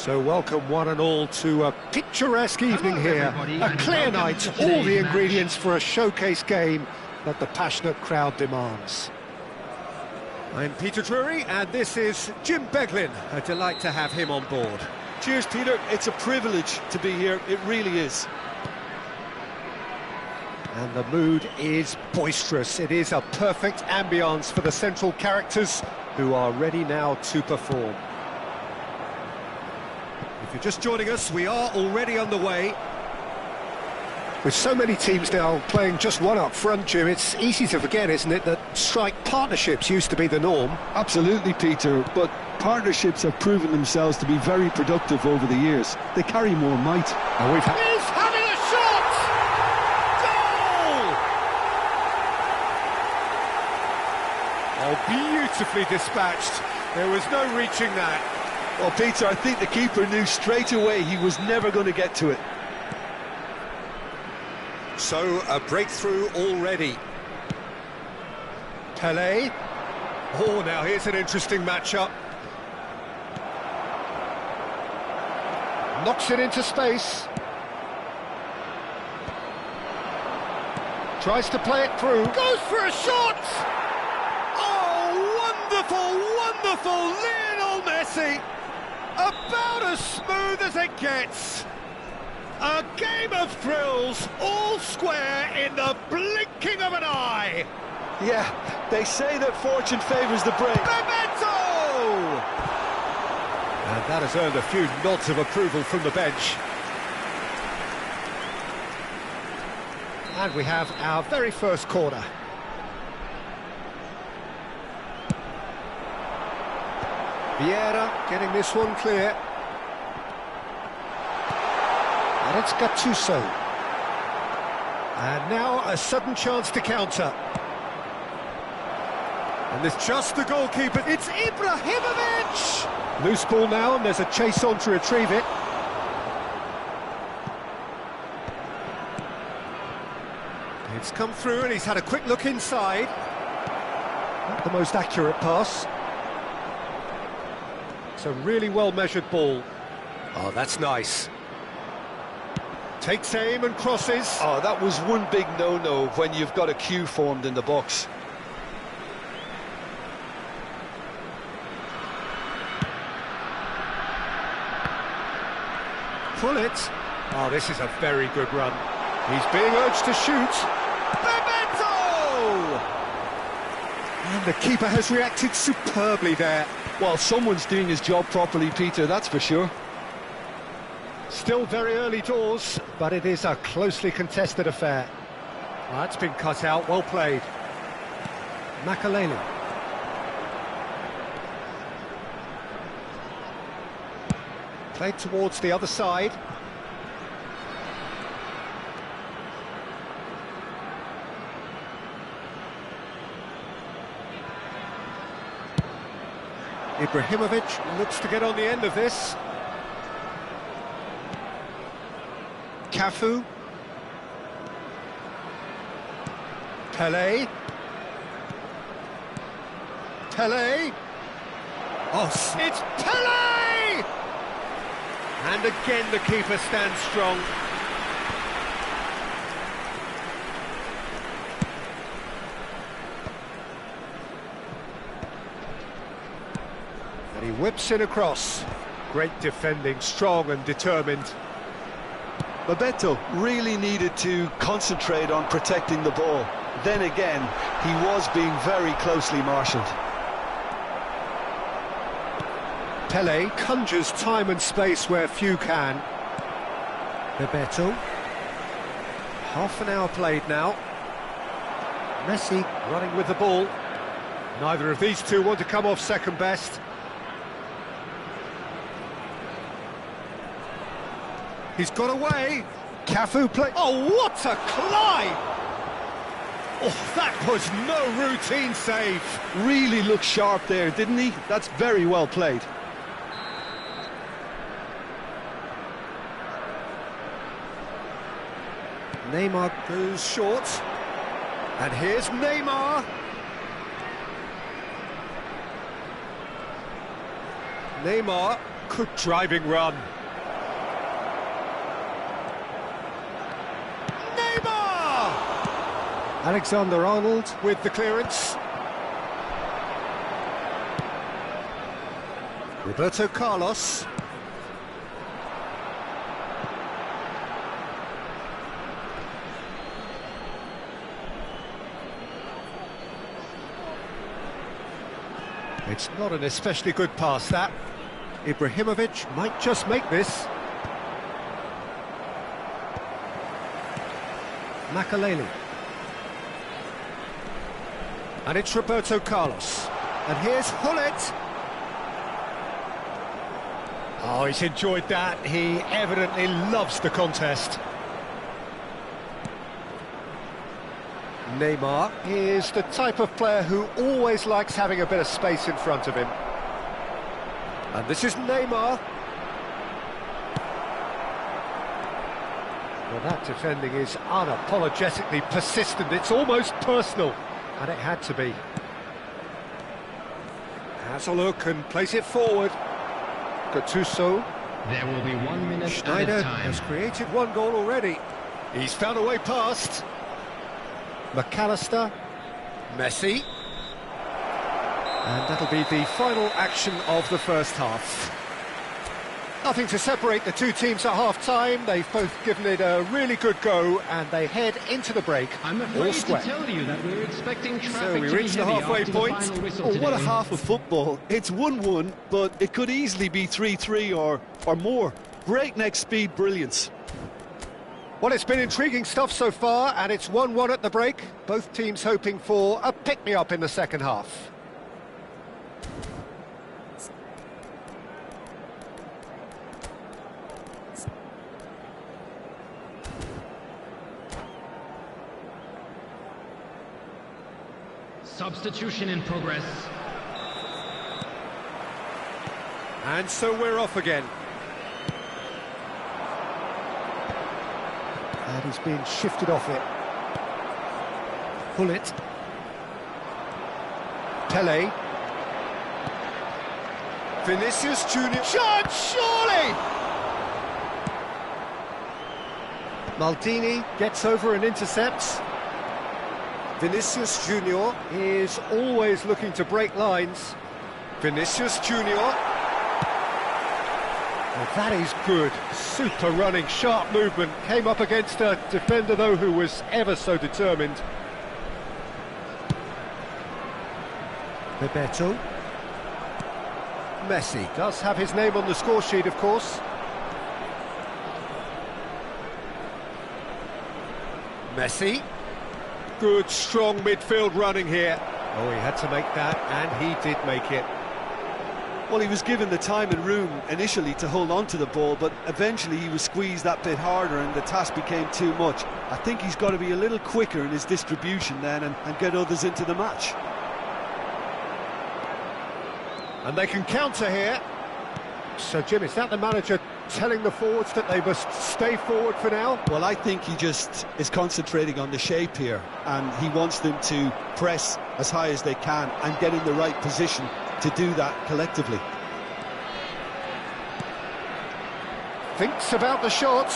So welcome one and all to a picturesque evening here, a clear night, all the ingredients for a showcase game that the passionate crowd demands. I'm Peter Drury and this is Jim Beglin, a delight to have him on board. Cheers, Peter, it's a privilege to be here, it really is. And the mood is boisterous, it is a perfect ambience for the central characters who are ready now to perform. If you're just joining us, we are already underway. With so many teams now playing just one up front, Jim, it's easy to forget, isn't it, that strike partnerships used to be the norm. Absolutely, Peter, but partnerships have proven themselves to be very productive over the years. They carry more might. And we've He's having a shot! Goal! Oh, beautifully dispatched. There was no reaching that. Well, Peter, I think the keeper knew straight away he was never going to get to it. So, a breakthrough already. Pelé. Oh, now here's an interesting matchup. Knocks it into space. Tries to play it through. Goes for a shot! Oh, wonderful, wonderful Lionel Messi! About as smooth as it gets. A game of thrills, all square in the blinking of an eye. Yeah, they say that fortune favours the brave. Memento! And that has earned a few nods of approval from the bench. And we have our very first corner. Vieira getting this one clear. And it's Gattuso. And now a sudden chance to counter. And it's just the goalkeeper. It's Ibrahimovic! Loose ball now, and there's a chase on to retrieve it. It's come through, and he's had a quick look inside. Not the most accurate pass. It's a really well-measured ball. Oh, that's nice. Takes aim and crosses. Oh, that was one big no-no when you've got a queue formed in the box. Pull it. Oh, this is a very good run. He's being urged to shoot. Memento! And the keeper has reacted superbly there. Well, someone's doing his job properly, Peter, that's for sure. Still very early doors, but it is a closely contested affair. Well, that's been cut out, well played. Makaleli. Played towards the other side. Ibrahimovic looks to get on the end of this. Cafu. Pelé. Pelé. Oh, it's Pelé! And again the keeper stands strong. And he whips it across. Great defending, strong and determined. Bebeto really needed to concentrate on protecting the ball. Then again, he was being very closely marshalled. Pelé conjures time and space where few can. Bebeto. Half an hour played now. Messi running with the ball. Neither of these two want to come off second best. He's got away. Cafu play. Oh, what a climb! Oh, that was no routine save. Really looked sharp there, didn't he? That's very well played. Neymar goes short. And here's Neymar. Neymar Good driving run. Neymar! Alexander-Arnold with the clearance. Roberto Carlos. It's not an especially good pass, that. Ibrahimovic might just make this. Makaleli. And it's Roberto Carlos. And here's Hullet. Oh, he's enjoyed that. He evidently loves the contest. Neymar is the type of player who always likes having a bit of space in front of him. And this is Neymar. Well, that defending is unapologetically persistent. It's almost personal. And it had to be. Has a look and plays it forward. Gattuso. There will be 1 minute Schneider at a time. has created one goal already. He's found a way past. McAllister. Messi. And that'll be the final action of the first half. Nothing to separate the two teams at half-time. They've both given it a really good go, and they head into the break I'm all afraid to square. tell you that we're expecting traffic So we to be reach the heavy halfway after point. the final whistle Oh, what a today. half of football. It's 1-1, but it could easily be 3-3 or more. Breakneck speed brilliance. Well, it's been intriguing stuff so far, and it's 1-1 at the break. Both teams hoping for a pick-me-up in the second half. Substitution in progress. And so we're off again. And he's being shifted off it. Pull it. Pele. Vinicius Junior. Shot, surely! Maldini gets over and intercepts. Vinicius Junior is always looking to break lines. Vinicius Junior. Well, that is good. Super running, sharp movement. Came up against a defender, though, who was ever so determined. Bebeto. Messi does have his name on the score sheet, of course. Messi. Good, strong midfield running here. Oh, he had to make that, and he did make it. Well, he was given the time and room initially to hold on to the ball, but eventually he was squeezed that bit harder and the task became too much. I think he's got to be a little quicker in his distribution then and get others into the match. And they can counter here. So, Jim, is that the manager telling the forwards that they must stay forward for now? Well, I think he just is concentrating on the shape here, and he wants them to press as high as they can and get in the right position to do that collectively. Thinks about the shot.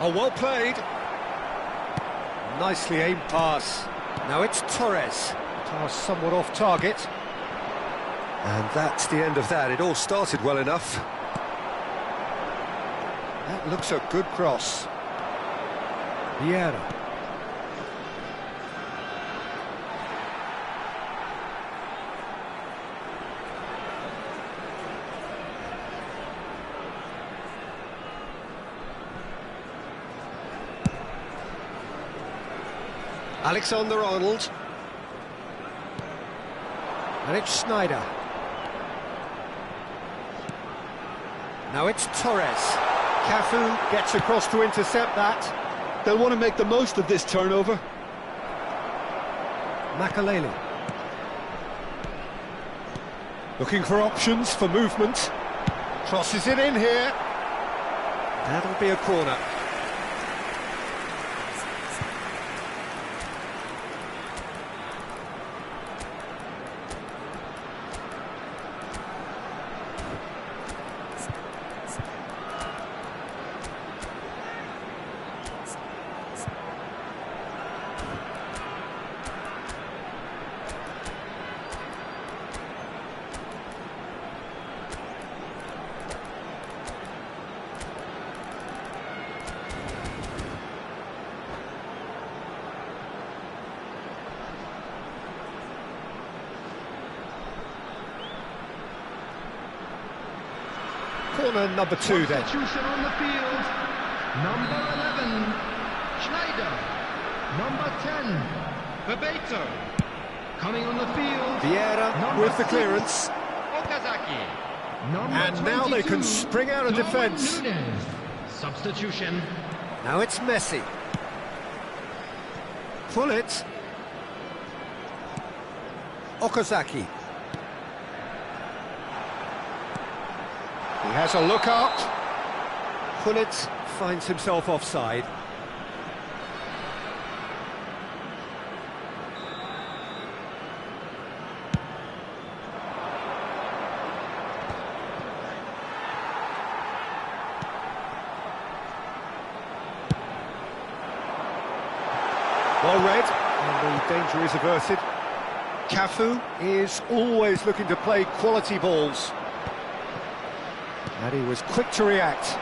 Oh, well played. Nicely aimed pass. Now it's Torres. Pass somewhat off target. And that's the end of that. It all started well enough. That looks a good cross. Vieira. Alexander-Arnold. And it's Schneider. Now it's Torres. Cafu gets across to intercept that. They'll want to make the most of this turnover. Makaleli. Looking for options for movement. Crosses it in here. That'll be a corner. Corner number 2 then. Substitution on the field. Number 11, Schneider. Number 10, Bebeto. Coming on the field. Vieira Number with the 6, clearance. Okazaki. Number And now they 22, can spring out of Darwin defence. Núñez. Substitution. Now it's Messi. Pull it. Okazaki. He has a look up. Pullet finds himself offside. Well read, and the danger is averted. Cafu is always looking to play quality balls. And he was quick to react.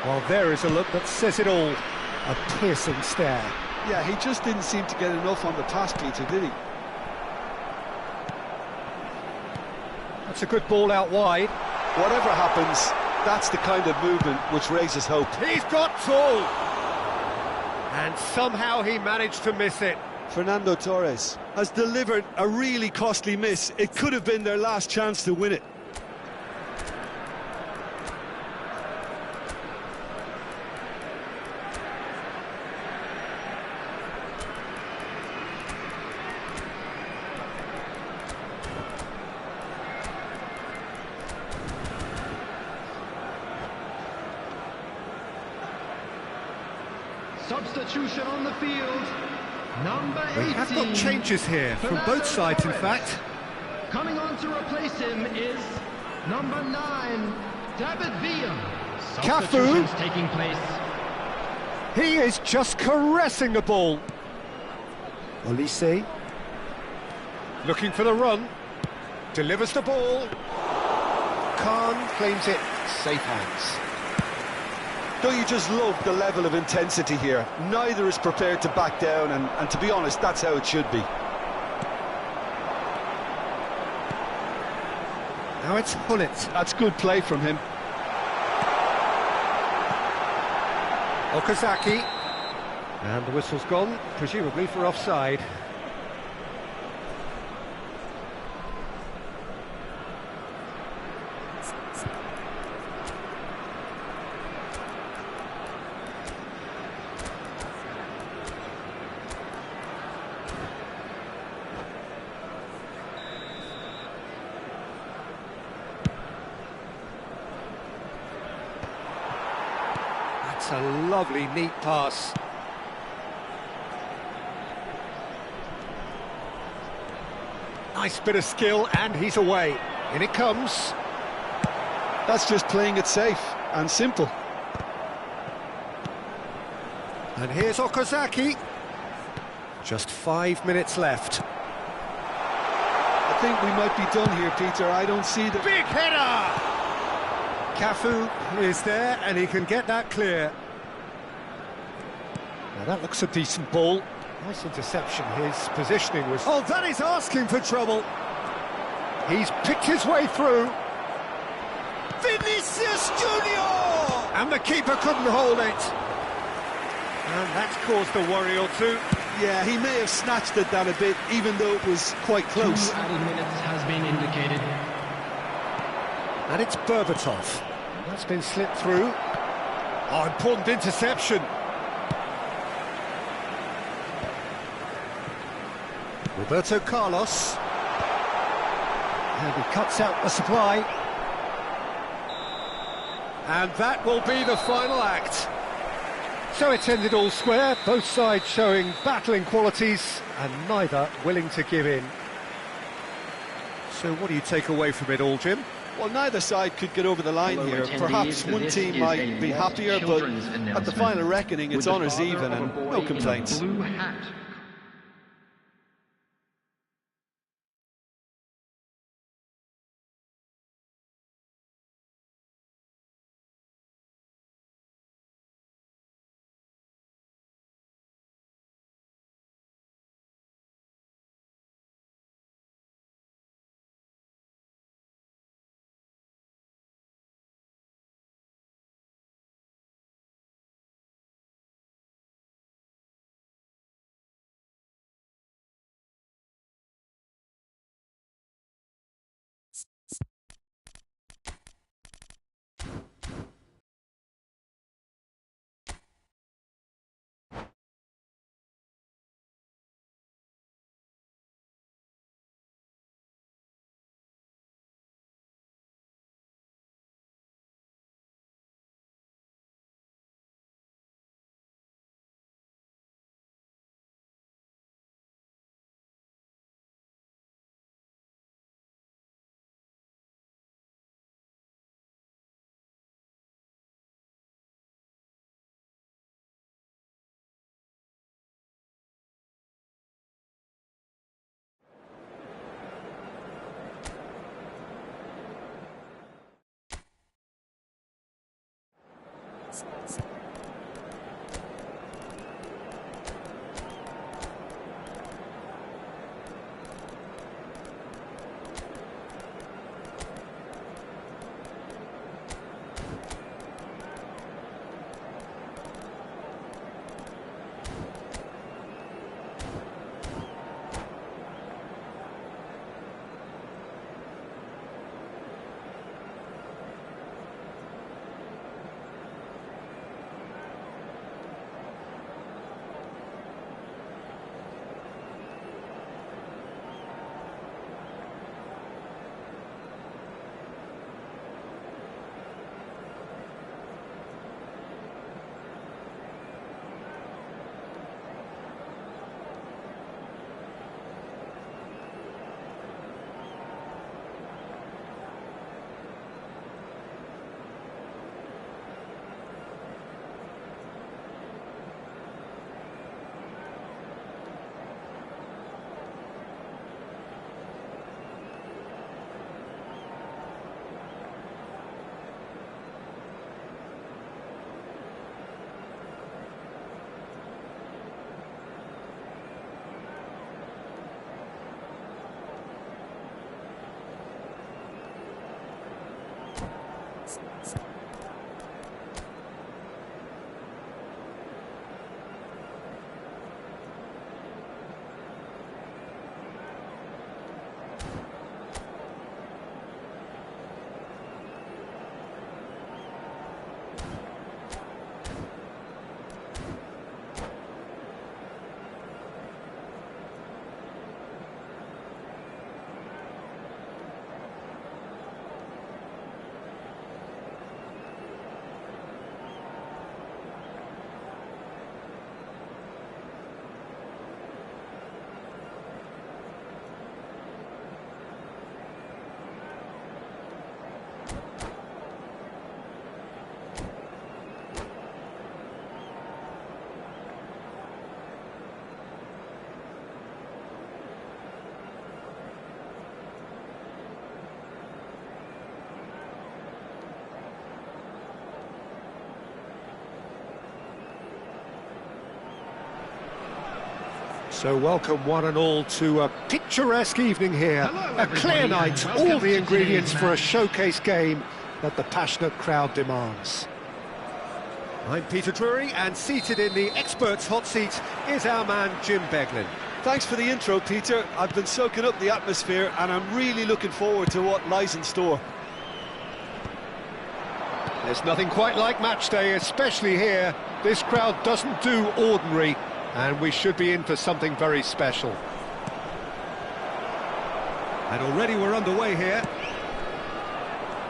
Well, there is a look that says it all. A piercing stare. Yeah, he just didn't seem to get enough on the pass, Peter, did he? That's a good ball out wide. Whatever happens, that's the kind of movement which raises hope. He's got tall! And somehow he managed to miss it. Fernando Torres has delivered a really costly miss. It could have been their last chance to win it. Substitution on the field. Number 18. We have got changes here from both sides, in fact. Coming on to replace him is number 9, David Villa. Substitutions taking place. He is just caressing the ball. Olise. Looking for the run. Delivers the ball. Khan claims it. Safe hands. Don't you just love the level of intensity here? Neither is prepared to back down, and to be honest, that's how it should be. Now it's Pullet. That's good play from him. Okazaki. And the whistle's gone, presumably for offside. That's a lovely, neat pass. Nice bit of skill, and he's away. In it comes. That's just playing it safe and simple. And here's Okazaki. Just 5 minutes left. I think we might be done here, Peter. I don't see the... Big header! Cafu is there, and he can get that clear. Now that looks a decent ball. Nice interception. His positioning was... Oh, that is asking for trouble. He's picked his way through. Vinicius Junior! And the keeper couldn't hold it. And that's caused a worry or two. Yeah, he may have snatched at that a bit, even though it was quite close. 2 added minutes has been indicated. And it's Berbatov. That's been slipped through. Oh, important interception. Roberto Carlos. And he cuts out the supply. And that will be the final act. So it's ended all square, both sides showing battling qualities and neither willing to give in. So what do you take away from it all, Jim? Well, neither side could get over the line here. Perhaps one team might be happier, but at the final reckoning, it's honours even and no complaints. Blue hat. So welcome one and all to a picturesque evening here. Hello, A clear everybody, night, and welcome all the to ingredients today's for a match. showcase game that the passionate crowd demands. I'm Peter Drury, and seated in the experts' hot seat is our man Jim Beglin. Thanks for the intro, Peter. I've been soaking up the atmosphere and I'm really looking forward to what lies in store. There's nothing quite like match day, especially here. This crowd doesn't do ordinary, and we should be in for something very special. And already we're underway here.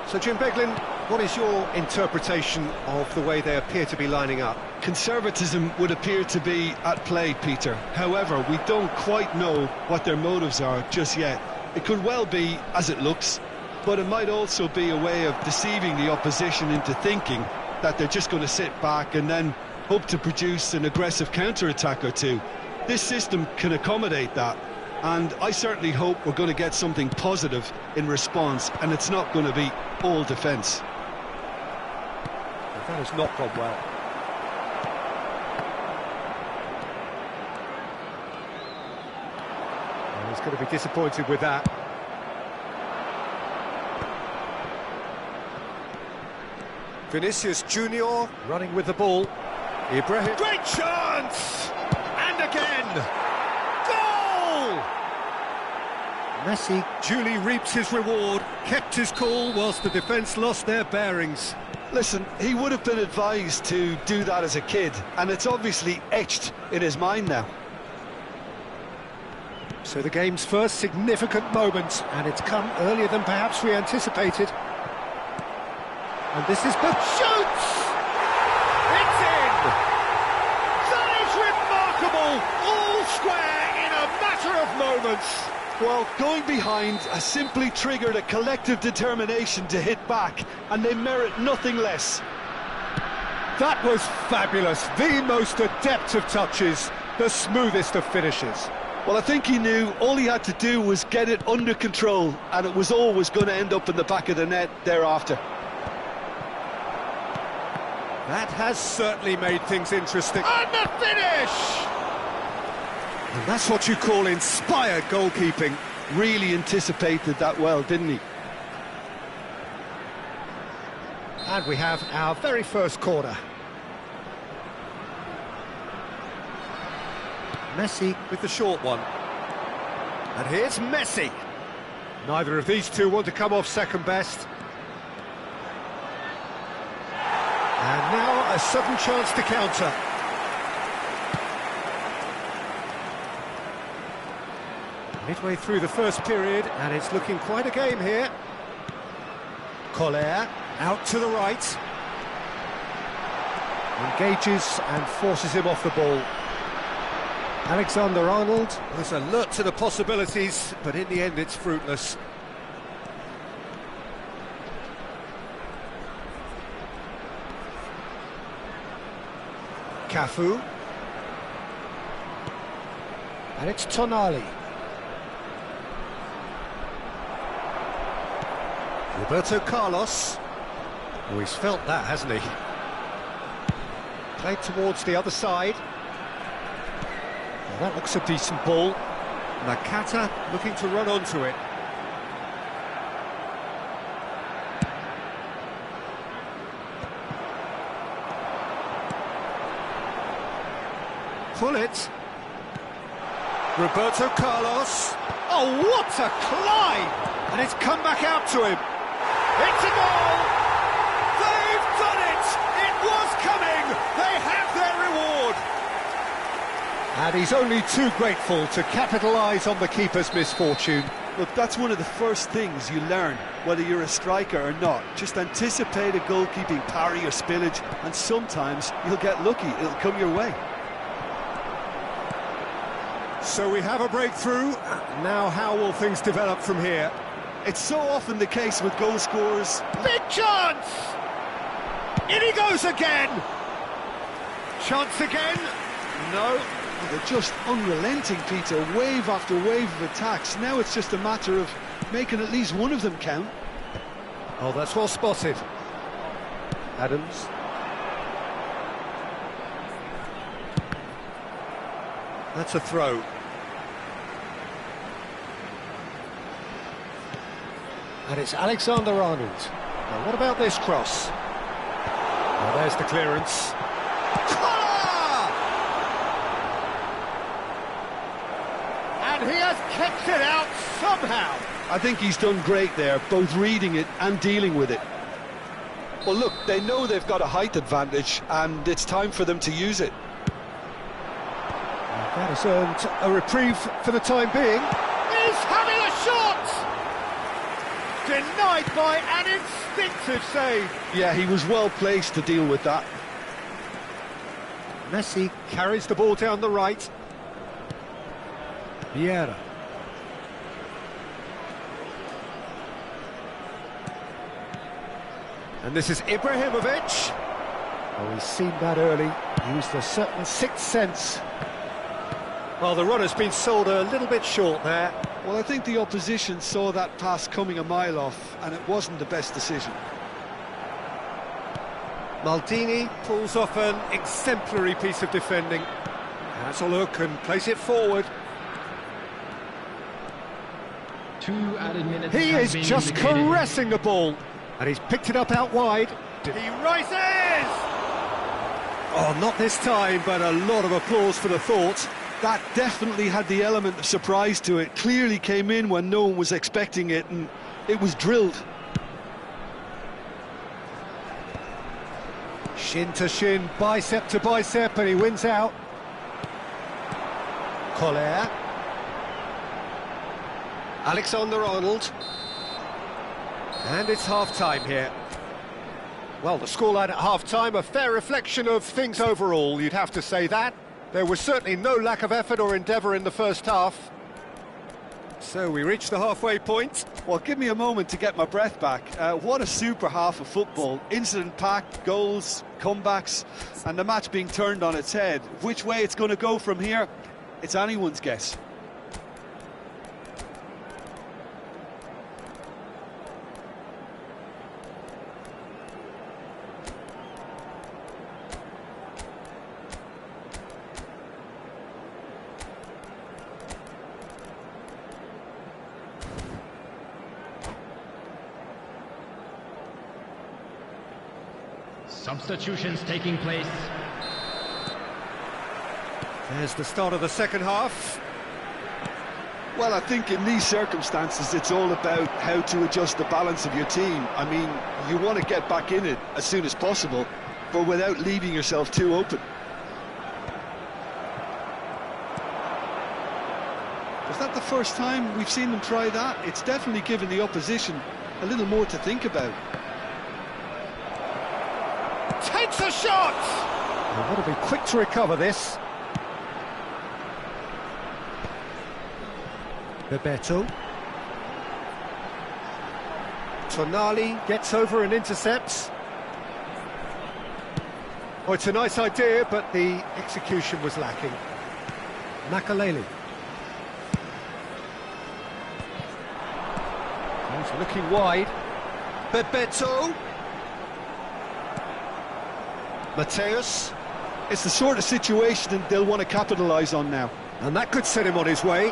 So Jim Beglin, what is your interpretation of the way they appear to be lining up? Conservatism would appear to be at play, Peter. However, we don't quite know what their motives are just yet. It could well be as it looks, but it might also be a way of deceiving the opposition into thinking that they're just going to sit back and then hope to produce an aggressive counter-attack or two. This system can accommodate that, and I certainly hope we're going to get something positive in response, and it's not going to be all defence. That has not gone well. Well, he's going to be disappointed with that. Vinicius Junior running with the ball. Ibrahim. Great chance! And again! Goal! Messi duly reaps his reward, kept his cool whilst the defence lost their bearings. Listen, he would have been advised to do that as a kid, and it's obviously etched in his mind now. So the game's first significant moment, and it's come earlier than perhaps we anticipated. And this is the shoots! It's in! That is remarkable! All square in a matter of moments. Well, going behind has simply triggered a collective determination to hit back, and they merit nothing less. That was fabulous. The most adept of touches, the smoothest of finishes. Well, I think he knew all he had to do was get it under control, and it was always going to end up in the back of the net thereafter. That has certainly made things interesting. And the finish! And that's what you call inspired goalkeeping. Really anticipated that well, didn't he? And we have our very first corner. Messi with the short one. And here's Messi. Neither of these two want to come off second best. And now a sudden chance to counter. Midway through the first period, and it's looking quite a game here. Collier out to the right. Engages and forces him off the ball. Alexander-Arnold was alert to the possibilities, but in the end it's fruitless. Cafu. And it's Tonali. Roberto Carlos. Oh, he's felt that, hasn't he? Played towards the other side. Well, that looks a decent ball. Nakata looking to run onto it. Pull it. Roberto Carlos. Oh, what a climb! And it's come back out to him. It's a goal! They've done it! It was coming! They have their reward! And he's only too grateful to capitalise on the keeper's misfortune. Look, that's one of the first things you learn, whether you're a striker or not. Just anticipate a goalkeeping parry or spillage, and sometimes you'll get lucky, it'll come your way. So we have a breakthrough. Now how will things develop from here? It's so often the case with goal scorers. Big chance! In he goes again! Chance again? No. They're just unrelenting, Peter, wave after wave of attacks. Now it's just a matter of making at least one of them count. Oh, that's well spotted. Adams. That's a throw. And it's Alexander-Arnold. Now, what about this cross? Well, there's the clearance. And he has kept it out somehow. I think he's done great there, both reading it and dealing with it. Well, look, they know they've got a height advantage, and it's time for them to use it. That has earned a reprieve for the time being. He's having a shot! Denied by an instinctive save. Yeah, he was well placed to deal with that. Messi carries the ball down the right. Vieira. And this is Ibrahimovic. Oh, he's seen that early. Used a certain sixth sense. Well, the run has been sold a little bit short there. Well, I think the opposition saw that pass coming a mile off, and it wasn't the best decision. Maldini pulls off an exemplary piece of defending. Has a look and plays it forward. 2 added minutes. He is just caressing the ball, and he's picked it up out wide. He rises! Oh, not this time, but a lot of applause for the thought. That definitely had the element of surprise to it. Clearly came in when no one was expecting it, and it was drilled. Shin to shin, bicep to bicep, and he wins out. Collier. Alexander-Arnold. And it's half-time here. Well, the scoreline at half-time, a fair reflection of things overall, you'd have to say that. There was certainly no lack of effort or endeavour in the first half. So we reached the halfway point. Well, give me a moment to get my breath back. What a super half of football. Incident-packed, goals, comebacks, and the match being turned on its head. Which way it's going to go from here, it's anyone's guess. Substitutions taking place. There's the start of the second half. Well, I think in these circumstances, it's all about how to adjust the balance of your team. I mean, you want to get back in it as soon as possible, but without leaving yourself too open. Was that the first time we've seen them try that? It's definitely given the opposition a little more to think about. Takes a shot! They've got to be quick to recover this. Bebeto. Tonali gets over and intercepts. Oh, it's a nice idea, but the execution was lacking. Makalele. He's looking wide. Bebeto. Mateus. It's the sort of situation that they'll want to capitalise on now. And that could set him on his way.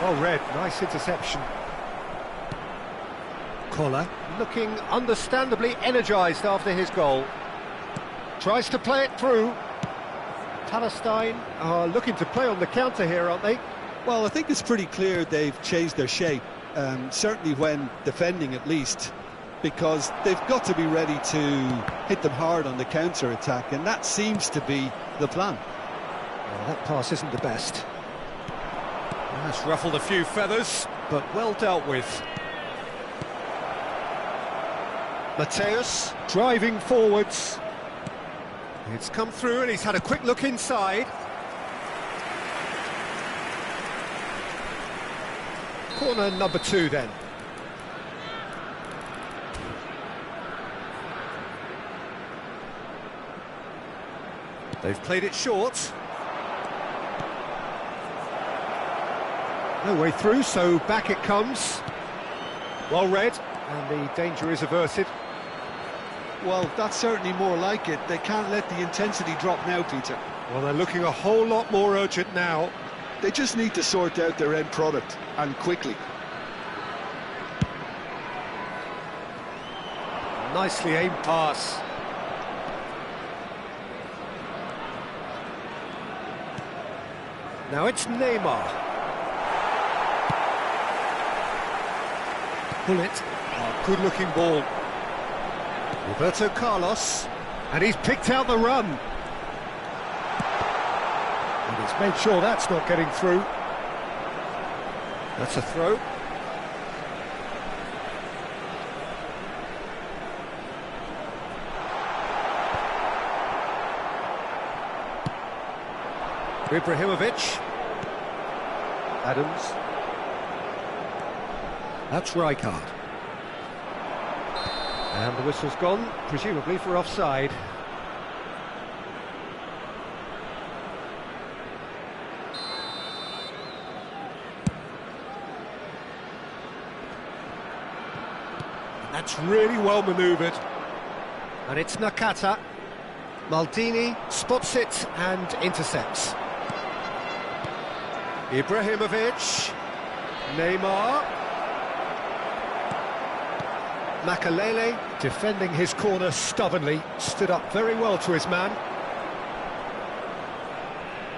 Well read, nice interception. Koller looking understandably energised after his goal. Tries to play it through. Palestine are looking to play on the counter here, aren't they? Well, I think it's pretty clear they've changed their shape, certainly when defending at least, because they've got to be ready to hit them hard on the counter-attack, and that seems to be the plan. Well, that pass isn't the best. That's ruffled a few feathers, but well dealt with. Mateus driving forwards. It's come through and he's had a quick look inside. Corner number 2 then. They've played it short. No way through, so back it comes. Well read, and the danger is averted. Well, that's certainly more like it. They can't let the intensity drop now, Peter. Well, they're looking a whole lot more urgent now. They just need to sort out their end product, and quickly. Nicely aimed pass. Now it's Neymar. Pull it. Oh, good-looking ball. Roberto Carlos, and he's picked out the run. And he's made sure that's not getting through. That's a throw. Ibrahimovic. Adams. That's Rijkaard. And the whistle's gone, presumably for offside. That's really well manoeuvred. And it's Nakata. Maldini spots it and intercepts. Ibrahimovic. Neymar. Makalele, defending his corner stubbornly, stood up very well to his man.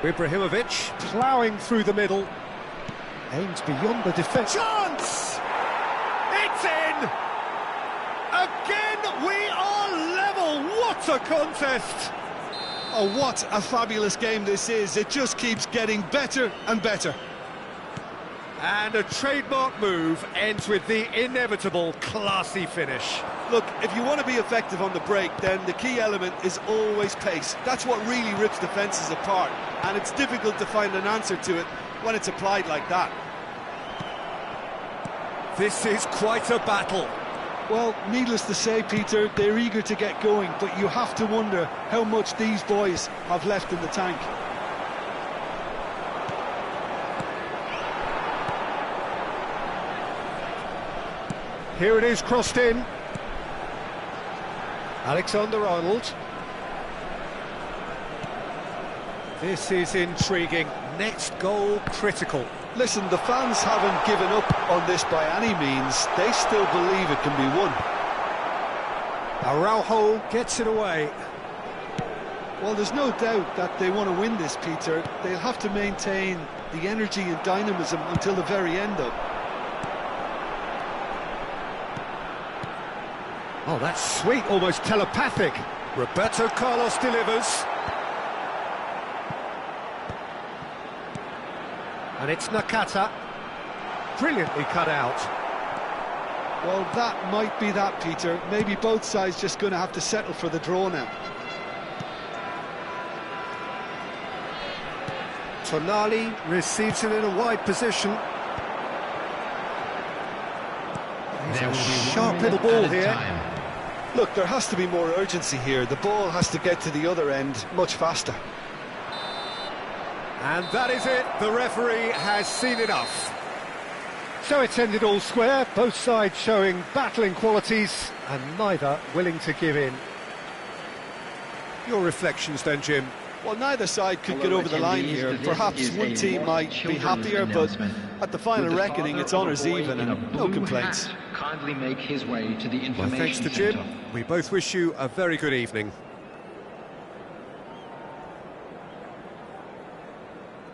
Ibrahimovic, ploughing through the middle. Aims beyond the defence. Chance! It's in! Again, we are level! What a contest! Oh, what a fabulous game this is. It just keeps getting better and better. And a trademark move ends with the inevitable classy finish. Look, if you want to be effective on the break, then the key element is always pace. That's what really rips defences apart, and it's difficult to find an answer to it when it's applied like that. This is quite a battle. Well, needless to say, Peter, they're eager to get going, but you have to wonder how much these boys have left in the tank. Here it is, crossed in. Alexander-Arnold. This is intriguing. Next goal critical. Listen, the fans haven't given up on this by any means. They still believe it can be won. Araujo gets it away. Well, there's no doubt that they want to win this, Peter. They'll have to maintain the energy and dynamism until the very end, though. Oh, that's sweet, almost telepathic. Roberto Carlos delivers. And it's Nakata. Brilliantly cut out. Well, that might be that, Peter. Maybe both sides just going to have to settle for the draw now. Tonali receives it in a wide position. There will be Sharp 1 little minute ball added here. time. Look, there has to be more urgency here. The ball has to get to the other end much faster. And that is it. The referee has seen enough. So it's ended all square, both sides showing battling qualities and neither willing to give in. Your reflections then, Jim? Well, neither side could get over the line here. Perhaps one team might be happier, but at the final reckoning, it's honours even and no complaints. Kindly make his way to the Well, thanks information to Jim. centre. We both wish you a very good evening.